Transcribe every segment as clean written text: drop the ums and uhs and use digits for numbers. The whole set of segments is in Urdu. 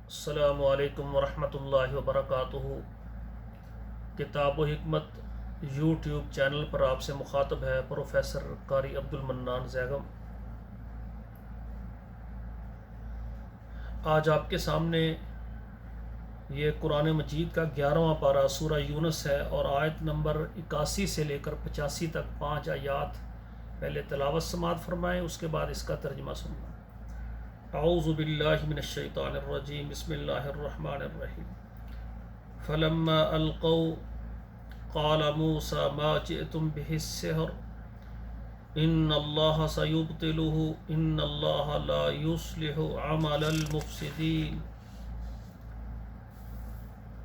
السلام علیکم ورحمۃ اللہ وبرکاتہ۔ کتاب و حکمت یوٹیوب چینل پر آپ سے مخاطب ہے پروفیسر قاری عبد المنان زیگم۔ آج آپ کے سامنے یہ قرآن مجید کا 11واں پارہ سورہ یونس ہے اور آیت نمبر 81 سے لے کر 85 تک 5 آیات پہلے تلاوت سماعت فرمائیں، اس کے بعد اس کا ترجمہ سننا۔ اعوذ باللہ من الشیطان الرجیم، بسم اللہ الرحمن الرحیم۔ فلما القوا قال موسى ما جئتم به السحر ان اللہ سیبطلہ ان اللہ لا یصلح عمل المفسدین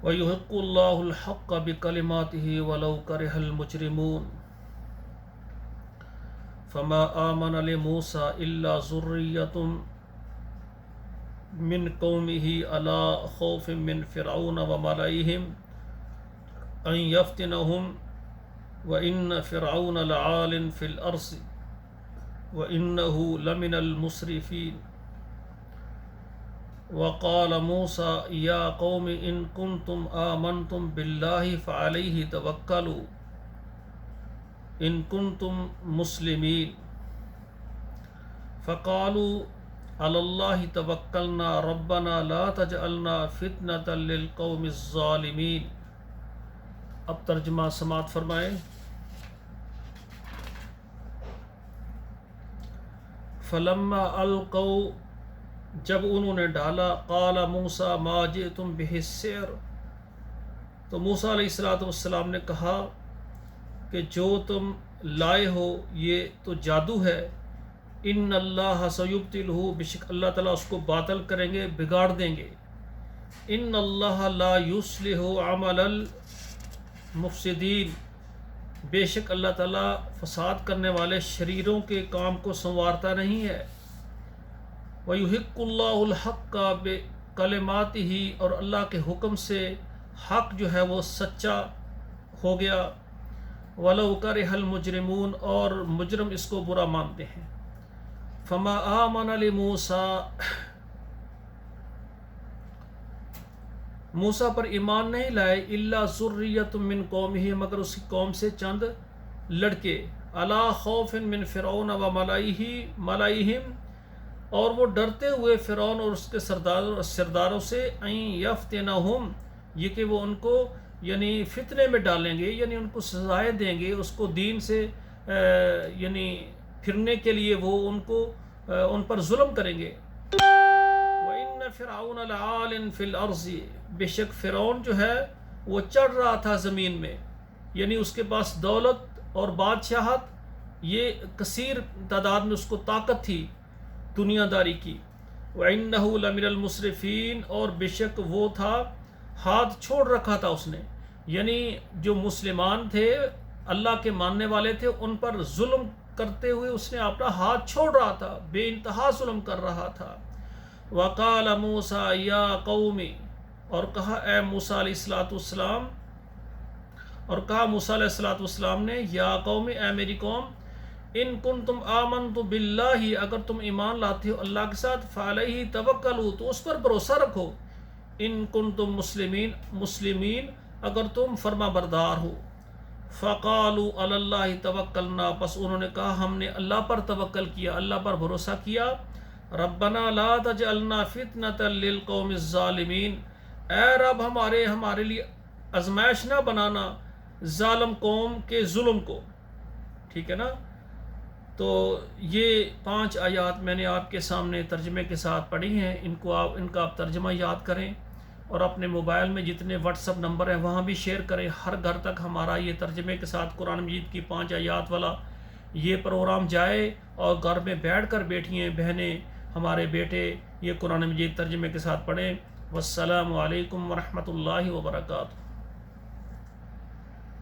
ویحق اللہ الحق بکلماتہ ولو کرہ المجرمون فما آمن لموسى الا ذریۃ من قومه على خوف من فرعون وملئهم ان يفتنهم وان فرعون لعال في الارض وانه لمن المسرفين وقال موسى يا قوم ان كنتم آمنتم بالله فعليه توكلوا ان كنتم مسلمين فقالوا علی اللہ توکلنا ربنا لا تجعلنا فتنة للقوم الظالمین۔ اب ترجمہ سماعت فرمائیں۔ فلما القوا، جب انہوں نے ڈالا، قال موسیٰ ما جئتم به السحر، تو موسیٰ علیہ السلام نے کہا کہ جو تم لائے ہو یہ تو جادو ہے، ان اللہ سیبطلہ، بے شک اللہ تعالیٰ اس کو باطل کریں گے، بگاڑ دیں گے۔ ان اللہ لا یصلح عمل المفسدین، بے شک اللہ تعالیٰ فساد کرنے والے شریروں کے کام کو سنوارتا نہیں ہے۔ ویحق اللہ الحق بکلماتہ، اور اللہ کے حکم سے حق جو ہے وہ سچا ہو گیا۔ ولو کرہ المجرمون، اور مجرم اس کو برا مانتے ہیں۔ فما آمن لموسیٰ، موسیٰ پر ایمان نہیں لائے، الا ذریۃ من قومہ، مگر اس کی قوم سے چند لڑکے، علی خوف من فرعون و ملئہم، اور وہ ڈرتے ہوئے فرعون اور اس کے سرداروں سے، ان یفتنہم، یہ کہ وہ ان کو یعنی فتنے میں ڈالیں گے، یعنی ان کو سزائیں دیں گے، اس کو دین سے یعنی پھرنے کے لیے وہ ان پر ظلم کریں گے۔ وَإِنَّ فِرْعَوْنَ لَعَالٍ فِي الْأَرْضِ، بے شک فرعون جو ہے وہ چڑھ رہا تھا زمین میں، یعنی اس کے پاس دولت اور بادشاہت، یہ کثیر تعداد میں اس کو طاقت تھی دنیا داری کی۔ وَإِنَّهُ لَمِنَ الْمُسْرِفِينَ، اور بے شک وہ تھا ہاتھ چھوڑ رکھا تھا اس نے، یعنی جو مسلمان تھے، اللہ کے ماننے والے تھے، ان پر ظلم کرتے ہوئے اس نے اپنا ہاتھ چھوڑ رہا تھا، بے انتہا ظلم کر رہا تھا۔ وقال موسیٰ یا قوم، اور کہا اے موسیٰ علیہ السلام، اور کہا موسیٰ علیہ السلام نے، یا قوم، اے میری قوم، ان کنتم آمنتم باللہ، اگر تم ایمان لاتے ہو اللہ کے ساتھ، فعلیہ توکلوا، تو اس پر بھروسہ رکھو، ان کنتم مسلمین، اگر تم فرما بردار ہو۔ فقالوا علی اللہ توکلنا، پس انہوں نے کہا ہم نے اللہ پر توکل کیا، اللہ پر بھروسہ کیا۔ ربنا لا تجعلنا فتنة للقوم الظالمین، اے رب ہمارے لیے آزمائش نہ بنانا ظالم قوم کے ظلم کو۔ ٹھیک ہے نا؟ تو یہ 5 آیات میں نے آپ کے سامنے ترجمے کے ساتھ پڑھی ہیں، ان کا آپ ترجمہ یاد کریں، اور اپنے موبائل میں جتنے واٹس اپ نمبر ہیں وہاں بھی شیئر کریں، ہر گھر تک ہمارا یہ ترجمے کے ساتھ قرآن مجید کی 5 آیات والا یہ پروگرام جائے، اور گھر میں بیٹھ کر بیٹھیاں بہنیں، ہمارے بیٹے یہ قرآن مجید ترجمے کے ساتھ پڑھیں۔ والسلام علیکم ورحمۃ اللہ وبرکاتہ۔